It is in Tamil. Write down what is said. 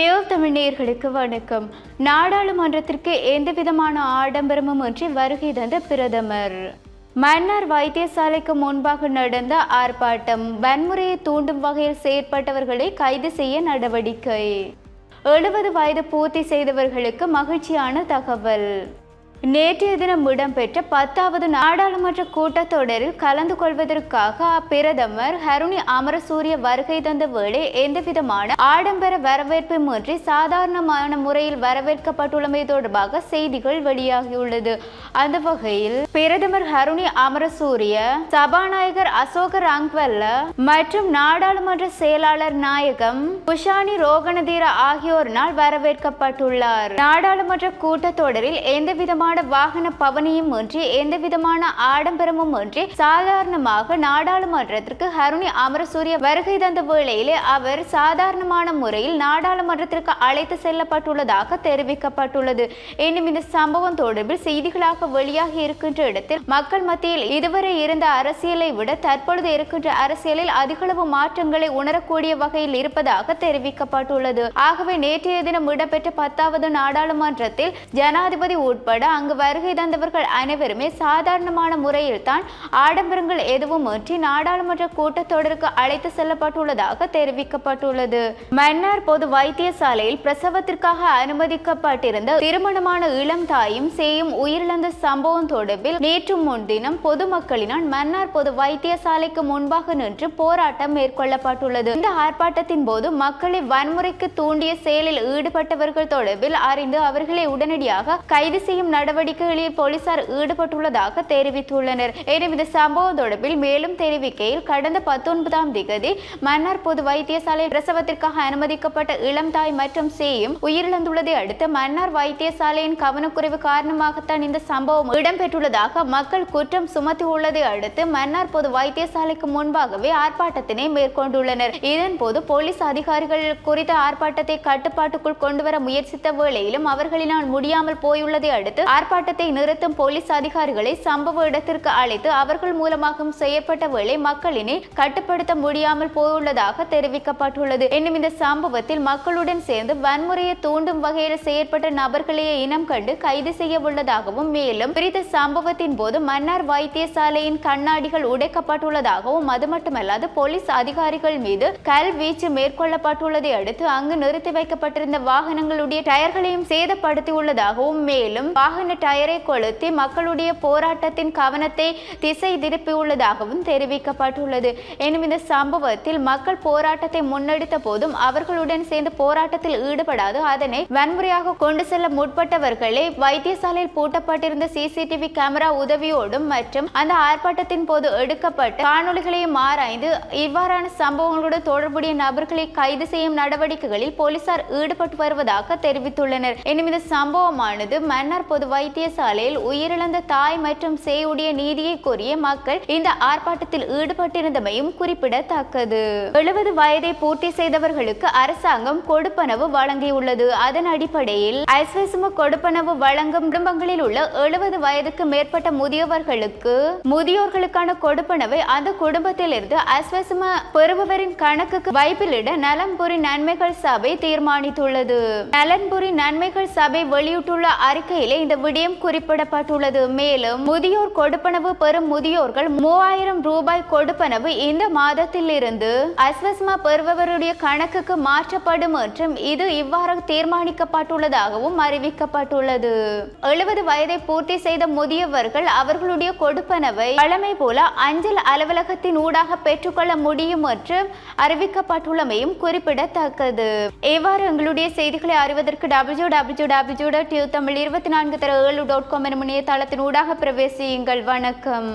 தமிழ் நேயர்களுக்கு வணக்கம். நாடாளுமன்றத்திற்கு எந்தவிதமான ஆடம்பரமும் இன்றி வருகை தந்த பிரதமர். மன்னார் வைத்தியசாலைக்கு முன்பாக நடந்த ஆர்ப்பாட்டம். வன்முறையை தூண்டும் வகையில் செயற்பட்டவர்களை கைது செய்ய நடவடிக்கை. 70 வயது பூர்த்தி செய்தவர்களுக்கு மகிழ்ச்சியான தகவல். நேற்றைய தினம் இடம்பெற்ற 10வது நாடாளுமன்ற கூட்டத்தொடரில் கலந்து கொள்வதற்காக பிரதமர் ஹருணி அமரசூரிய வருகை தந்த வேளை எந்தவிதமான ஆடம்பர வரவேற்புமின்றி சாதாரணமான முறையில் வரவேற்கப்பட்டுள்ளமை தொடர்பாக செய்திகள் வெளியாகியுள்ளது. அந்த வகையில் பிரதமர் ஹருணி அமரசூரிய, சபாநாயகர் அசோக ரங்வல்ல மற்றும் நாடாளுமன்ற செயலாளர் நாயகம் புஷானி ரோகணதீர ஆகியோரினால் வரவேற்கப்பட்டுள்ளார். நாடாளுமன்ற கூட்டத்தொடரில் எந்தவிதமான வாகன பவனியும் இன்றி எந்தவிதமான ஆடம்பரமும் இன்றி சாதாரணமாக நாடாளுமன்றத்திற்கு ஹருணி அமரசூரிய வருகை தந்த வேளையிலே அவர் சாதாரணமான முறையில் நாடாளுமன்றத்திற்கு அழைத்து செல்லப்பட்டுள்ளதாக தெரிவிக்கப்பட்டுள்ளது. இன்னும் இந்த சம்பவம் தொடர்பில் செய்திகளாக வெளியாகி இருக்கின்ற இடத்தில் மக்கள் மத்தியில் இதுவரை இருந்த அரசியலை விட தற்பொழுது இருக்கின்ற அரசியலில் அதிகளவு மாற்றங்களை உணரக்கூடிய வகையில் இருப்பதாக தெரிவிக்கப்பட்டுள்ளது. ஆகவே நேற்றைய தினம் இடம்பெற்ற 10வது நாடாளுமன்றத்தில் ஜனாதிபதி உட்பட அங்கு வருகை தந்தவர்கள் அனைவருமே சாதாரணமான முறையில் தான் ஆடம்பரங்கள் எதுவும் இன்றி நாடாளுமன்ற கூட்டத்தொடருக்கு அழைத்து செல்லப்பட்டுள்ளதாக தெரிவிக்கப்பட்டுள்ளது. மன்னார் பொது வைத்தியசாலையில் பிரசவத்திற்காக அனுமதிக்கப்பட்டிருந்த திருமணமான இளம் தாயும் சேயும் உயிரிழந்த சம்பவம் தொடர்பில் நேற்று முன்தினம் பொதுமக்களினால் மன்னார் பொது வைத்தியசாலைக்கு முன்பாக நின்று போராட்டம் மேற்கொள்ளப்பட்டுள்ளது. இந்த ஆர்ப்பாட்டத்தின் போது மக்களை வன்முறைக்கு தூண்டிய செயலில் ஈடுபட்டவர்கள் தொடர்பில் அறிந்து அவர்களை உடனடியாக கைது செய்யும் நடவடிக்கைகளில் போலீசார் ஈடுபட்டுள்ளதாக தெரிவித்துள்ளனர். எனினும் இந்த சம்பவம் தொடர்பில் மேலும் தெரிவிக்கையில் கடந்த 19ஆம் திகதி மன்னார் பொது வைத்தியசாலையில் பிரசவத்திற்காக அனுமதிக்கப்பட்ட இளம் தாய் மற்றும் சேயும் உயிரிழந்துள்ளதை அடுத்து மன்னார் வைத்தியசாலையின் கவனக்குறைவு காரணமாகத்தான் இந்த சம்பவம் இடம்பெற்றுள்ளதாக மக்கள் குற்றம் சுமத்தியுள்ளதை அடுத்து மன்னார் பொது வைத்தியசாலைக்கு முன்பாகவே ஆர்ப்பாட்டத்தினை மேற்கொண்டுள்ளனர். இதன்போது போலீஸ் அதிகாரிகள் குறித்த ஆர்ப்பாட்டத்தை கட்டுப்பாட்டுக்குள் கொண்டுவர முயற்சித்த வேளையிலும் அவர்களினால் முடியாமல் போயுள்ளதை அடுத்து ஆர்ப்பாட்டத்தை நிறுத்தும் போலீஸ் அதிகாரிகளை சம்பவ இடத்திற்கு அழைத்து அவர்கள் மூலமாக செய்யப்பட்ட வேளை மக்களினை கட்டுப்படுத்த முடியாமல் போயுள்ளதாக தெரிவிக்கப்பட்டுள்ளது. இன்னும் இந்த சம்பவத்தில் மக்களுடன் சேர்ந்து வன்முறையை தூண்டும் வகையில் செயற்பட்ட நபர்களையே இனம் கண்டு கைது செய்ய உள்ளதாகவும் மேலும் குறித்த சம்பவத்தின் போது மன்னார் வைத்தியசாலையின் கண்ணாடிகள் உடைக்கப்பட்டுள்ளதாகவும் அது மட்டுமல்லாது போலீஸ் அதிகாரிகள் மீது கல் வீச்சு மேற்கொள்ளப்பட்டுள்ளதை அடுத்து அங்கு நிறுத்தி வைக்கப்பட்டிருந்த வாகனங்களுடைய டயர்களையும் சேதப்படுத்தியுள்ளதாகவும் மேலும் வாகன டயரை கொளுத்தி மக்களுடைய போராட்டத்தின் கவனத்தை திசை திருப்பியுள்ளதாகவும் தெரிவிக்கப்பட்டுள்ளது. எனும் இந்த சம்பவத்தில் மக்கள் போராட்டத்தை முன்னெடுத்த போதும் அவர்களுடன் சேர்ந்து போராட்டத்தில் ஈடுபடாது அதனை வன்முறையாக கொண்டு செல்ல முற்பட்டவர்களை வைத்தியசாலையில் பூட்டப்பட்டிருந்த சிசிடிவி கேமரா உதவியோடும் மற்றும் அந்த ஆர்ப்பாட்டத்தின் போது எடுக்கப்பட்ட காணொலிகளையும் ஆராய்ந்து இவ்வாறான சம்பவங்களுடன் தொடர்புடைய நபர்களை கைது செய்யும் நடவடிக்கைகளில் போலீசார் ஈடுபட்டு வருவதாக தெரிவித்துள்ளனர். எனும் இந்த சம்பவமானது மன்னார் பொது வைத்தியசாலையில் உயிரிழந்த தாய் மற்றும் சேயுடைய நீதியை கோரிய மக்கள் இந்த ஆர்ப்பாட்டத்தில் ஈடுபட்டிருந்தமையும் குறிப்பிடத்தக்கது. 70 வயதை பூர்த்தி செய்தவர்களுக்கு அரசாங்கம் கொடுப்பனவு வழங்கியுள்ளது. அதன் அடிப்படையில் ஐஸ்வசம கொடுப்பனவு வழங்கும் குடும்பங்களில் உள்ள 70 வயதுக்கு மேற்பட்ட முதியோர்களுக்கான கொடுப்பனவை அந்த குடும்பத்திலிருந்து ஐஸ்வசம பெறுபவரின் கணக்குக்கு வைப்பிலிட நலன்புரி நன்மைகள் சபை தீர்மானித்துள்ளது. நலன்புரி நன்மைகள் சபை வெளியிட்டுள்ள அறிக்கையிலே இந்த விடயம் குறிப்பிடப்பட்டுள்ளது. மேலும் முதியோர் கொடுப்பனவு பெறும் முதியோர்கள் 3000 ரூபாய் கொடுப்பனவு இந்த மாதத்தில் இருந்து அஸ்வஸ்மா பெறுபவருடைய கணக்குக்கு மாற்றப்படும் என்றும் இது இவ்வாறு தீர்மானிக்கப்பட்டுள்ளதாகவும் அறிவிக்கப்பட்டுள்ளது. 70 வயதை பூர்த்தி செய்த முதியவர்கள் அவர்களுடைய கொடுப்பனவை வழமை போல அஞ்சல் அலுவலகத்தின் ஊடாக பெற்றுக்கொள்ள முடியும் என்றும் அறிவிக்கப்பட்டுள்ளமையும் குறிப்பிடத்தக்கது. இவ்வாறு எங்களுடைய செய்திகளை அறிவதற்கு www.tamil24.7.com எனும் இணையதளத்தின் ஊடாக பிரவேசியுங்கள். வணக்கம்.